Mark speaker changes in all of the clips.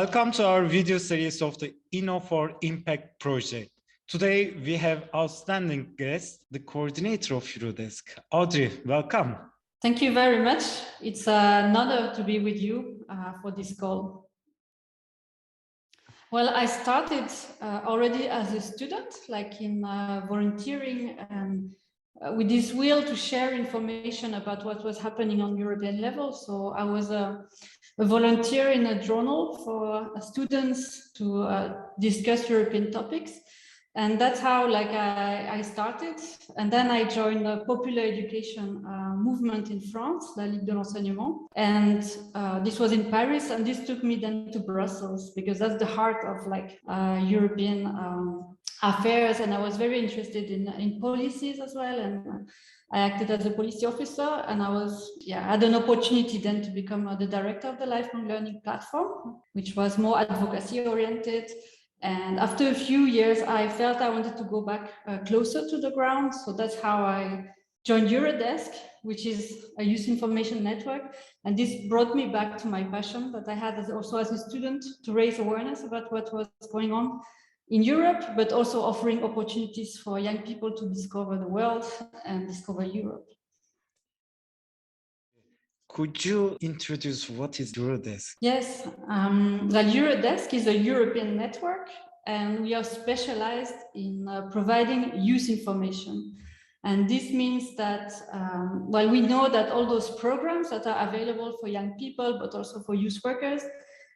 Speaker 1: Welcome to our video series of the Inno for Impact project. Today we have outstanding guest, the coordinator of Eurodesk, Audrey. Welcome.
Speaker 2: Thank you very much. It's an honor to be with you for this call. Well, I started already as a student, like in volunteering and with this will to share information about what was happening on European level. So I was a volunteer in a journal for students to discuss European topics. And that's how I started. And then I joined the popular education movement in France, la Ligue de l'Enseignement. And this was in Paris. And this took me then to Brussels, because that's the heart of European affairs. And I was very interested in policies as well. And I acted as a policy officer. And I had an opportunity then to become the director of the lifelong learning platform, which was more advocacy oriented. And after a few years, I felt I wanted to go back closer to the ground. So that's how I joined Eurodesk, which is a youth information network. And this brought me back to my passion that I had also as a student to raise awareness about what was going on in Europe, but also offering opportunities for young people to discover the world and discover Europe.
Speaker 1: Could you introduce what is Eurodesk?
Speaker 2: Yes, the Eurodesk is a European network, and we are specialized in providing youth information. And this means that, we know that all those programs that are available for young people, but also for youth workers,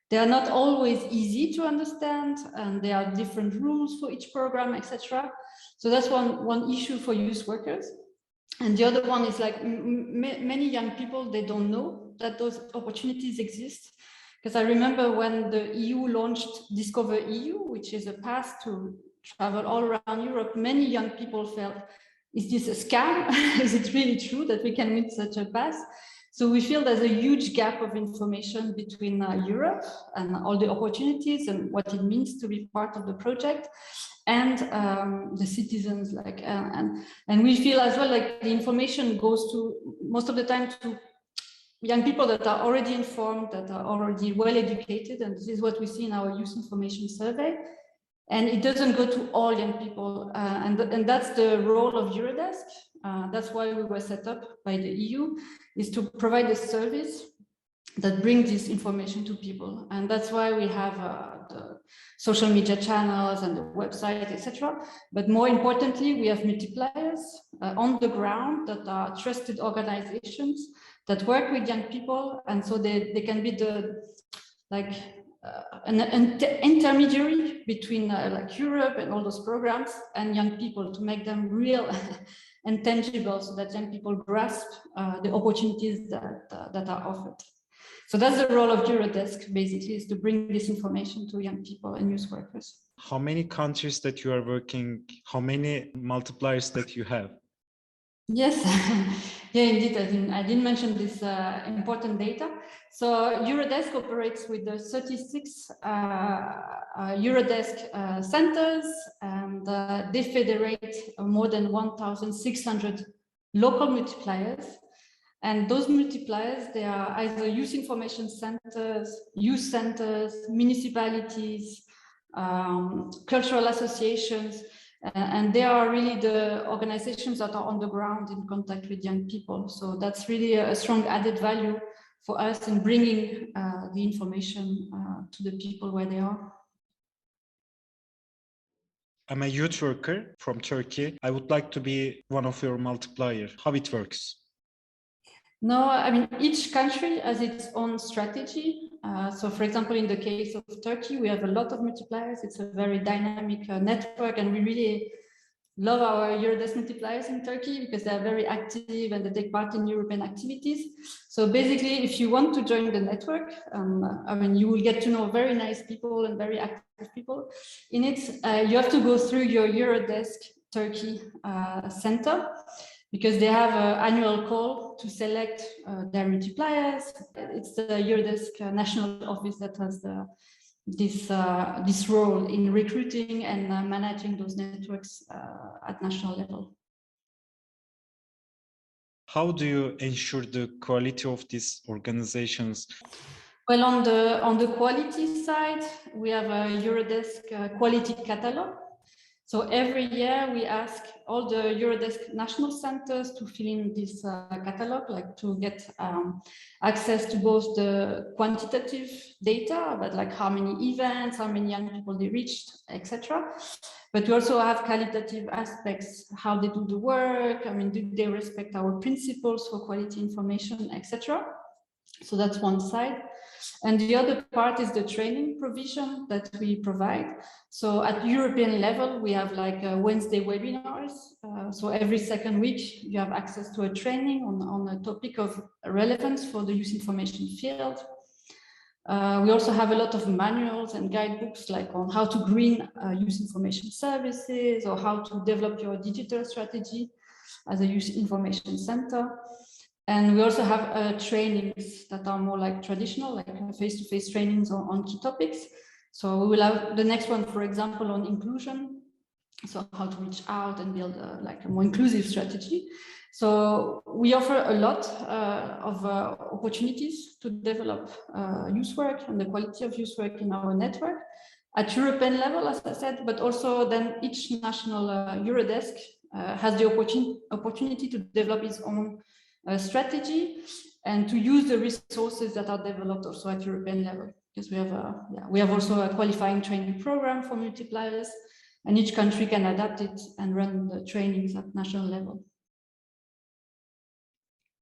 Speaker 2: they are not always easy to understand, and there are different rules for each program, etc. So that's one issue for youth workers. And the other one is many young people, they don't know that those opportunities exist. Because I remember when the EU launched Discover EU, which is a pass to travel all around Europe, many young people felt, is this a scam? Is it really true that we can win such a pass? So we feel there's a huge gap of information between Europe and all the opportunities and what it means to be part of the project, and the citizens, and we feel as well the information goes to most of the time to young people that are already informed, that are already well educated, and this is what we see in our youth information survey. And it doesn't go to all young people, and that's the role of Eurodesk. That's why we were set up by the EU, is to provide a service that brings this information to people. And that's why we have the social media channels and the website, etc. But more importantly, we have multipliers on the ground that are trusted organizations that work with young people. And so they can be an intermediary between Europe and all those programs and young people, to make them real and tangible, so that young people grasp the opportunities that are offered. So that's the role of Eurodesk, basically, is to bring this information to young people and youth workers.
Speaker 1: How many countries that you are working, how many multipliers that you have?
Speaker 2: Yes, yeah, indeed. I didn't mention this important data. So Eurodesk operates with the 36 Eurodesk centers, and they federate more than 1,600 local multipliers. And those multipliers, they are either youth information centers, youth centers, municipalities, cultural associations, and they are really the organizations that are on the ground in contact with young people. So that's really a strong added value for us in bringing the information to the people where they are.
Speaker 1: I'm a youth worker from Turkey. I would like to be one of your multipliers. How it works?
Speaker 2: No, I mean, each country has its own strategy. So, for example, in the case of Turkey, we have a lot of multipliers. It's a very dynamic network, and we really love our Eurodesk multipliers in Turkey because they are very active and they take part in European activities. So basically, if you want to join the network, you will get to know very nice people and very active people in it. You have to go through your Eurodesk Turkey center, because they have an annual call to select their multipliers. It's the Eurodesk national office that has this role in recruiting and managing those networks at national level.
Speaker 1: How do you ensure the quality of these organizations?
Speaker 2: Well, on the quality side, we have a Eurodesk quality catalog. So every year we ask all the Eurodesk national centers to fill in this catalog, like to get access to both the quantitative data about like how many events, how many young people they reached, etc. But we also have qualitative aspects, how they do the work. I mean, do they respect our principles for quality information, etc. So that's one side. And the other part is the training provision that we provide. So at European level, we have like Wednesday webinars. So every second week, you have access to a training on a topic of relevance for the youth information field. We also have a lot of manuals and guidebooks like on how to green youth information services or how to develop your digital strategy as a youth information center. And we also have trainings that are more like traditional, like face-to-face trainings on key topics. So we will have the next one, for example, on inclusion. So how to reach out and build like a more inclusive strategy. So we offer a lot of opportunities to develop youth work and the quality of youth work in our network at European level, as I said, but also then each national Eurodesk has the opportunity to develop its own strategy and to use the resources that are developed also at European level, because we have also a qualifying training program for multipliers, and each country can adapt it and run the trainings at national level.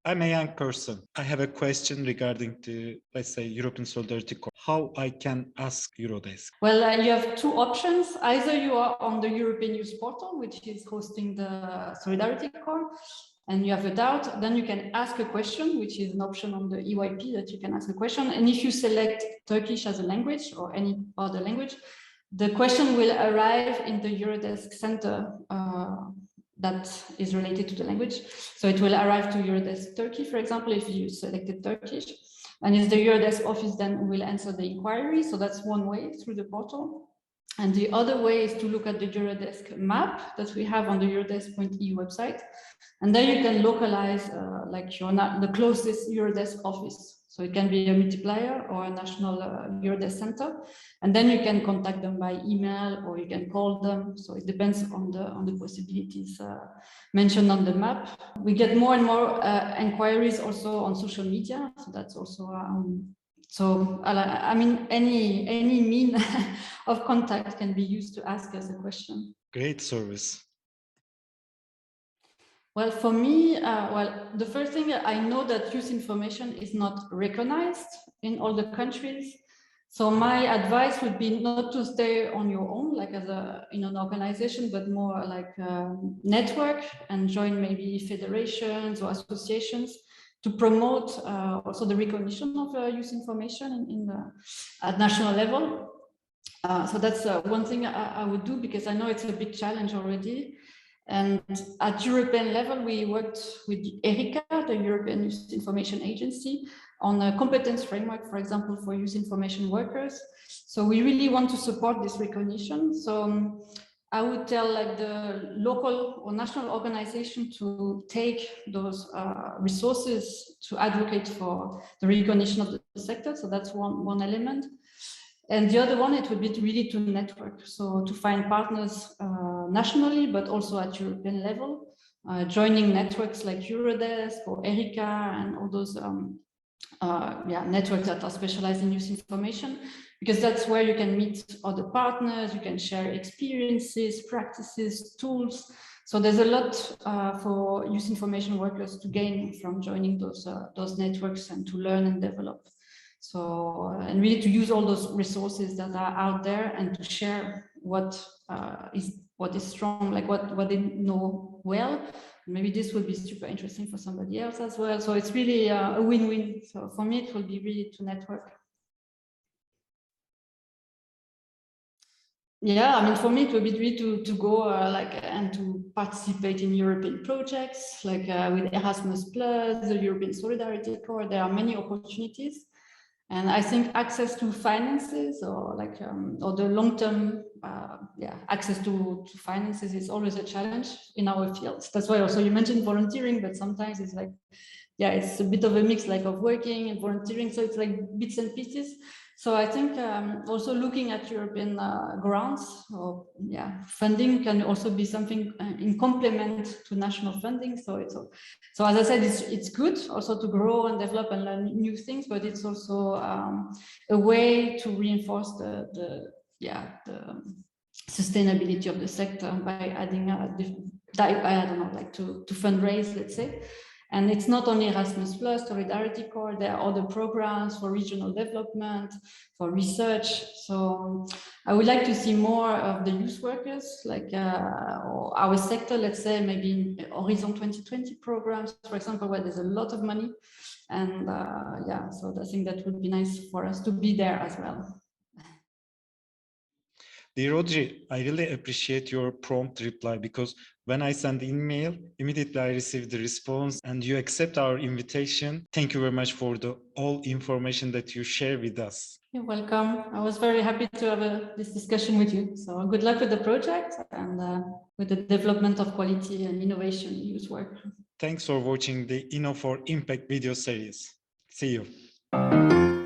Speaker 1: I'm a young person. I have a question regarding to, let's say, European Solidarity Corps. How I can ask Eurodesk?
Speaker 2: Well, you have two options. Either you are on the European Youth Portal, which is hosting the Solidarity Corps, and you have a doubt, then you can ask a question, which is an option on the EYP that you can ask a question. And if you select Turkish as a language or any other language, the question will arrive in the Eurodesk center that is related to the language. So it will arrive to Eurodesk Turkey, for example, if you selected Turkish. And it's the Eurodesk office then will answer the inquiry. So that's one way through the portal. And the other way is to look at the Eurodesk map that we have on the eurodesk.eu website. And then you can localize like the closest Eurodesk office. So it can be a multiplier or a national Eurodesk center. And then you can contact them by email or you can call them. So it depends on the possibilities mentioned on the map. We get more and more inquiries also on social media. So that's also so I mean, any mean of contact can be used to ask us a question.
Speaker 1: Great service.
Speaker 2: Well, for me, the first thing, I know that youth information is not recognized in all the countries. So my advice would be not to stay on your own, like in an organization, but more like network and join maybe federations or associations to promote also the recognition of youth information at national level. So that's one thing I would do, because I know it's a big challenge already. And at European level, we worked with ERICA, the European Youth Information Agency, on a competence framework, for example, for youth information workers. So we really want to support this recognition. So I would tell like the local or national organization to take those resources to advocate for the recognition of the sector. So that's one element. And the other one, it would be really to network. So to find partners nationally, but also at European level, joining networks like Eurodesk or ERICA and all those networks that are specialized in youth information, because that's where you can meet other partners, you can share experiences, practices, tools. So there's a lot for youth information workers to gain from joining those networks and to learn and develop. So, and really to use all those resources that are out there and to share what is strong, like what they know well. Maybe this would be super interesting for somebody else as well. So it's really a win-win. So for me, it will be really to network. Yeah, I mean, for me, it would be really to go and to participate in European projects, like with Erasmus+, the European Solidarity Corps. There are many opportunities. And I think access to finances or like or the long-term access to finances is always a challenge in our fields. That's why also you mentioned volunteering, but sometimes it's like yeah, it's a bit of a mix, like of working and volunteering. So it's like bits and pieces. So I think also looking at European grants or funding can also be something in complement to national funding. So so as I said, it's good also to grow and develop and learn new things, but it's also a way to reinforce the sustainability of the sector by adding I don't know, like to fundraise, let's say. And it's not only Erasmus Plus, Solidarity Corps, there are other programs for regional development, for research. So I would like to see more of the youth workers, like our sector, let's say maybe in Horizon 2020 programs, for example, where there's a lot of money. And so I think that would be nice for us to be there as well.
Speaker 1: Dear Audrey, I really appreciate your prompt reply, because when I send the email, immediately I receive the response and you accept our invitation. Thank you very much for all information that you share with us.
Speaker 2: You're welcome. I was very happy to have this discussion with you. So good luck with the project and with the development of quality and innovation youth work.
Speaker 1: Thanks for watching the Inno for Impact video series. See you.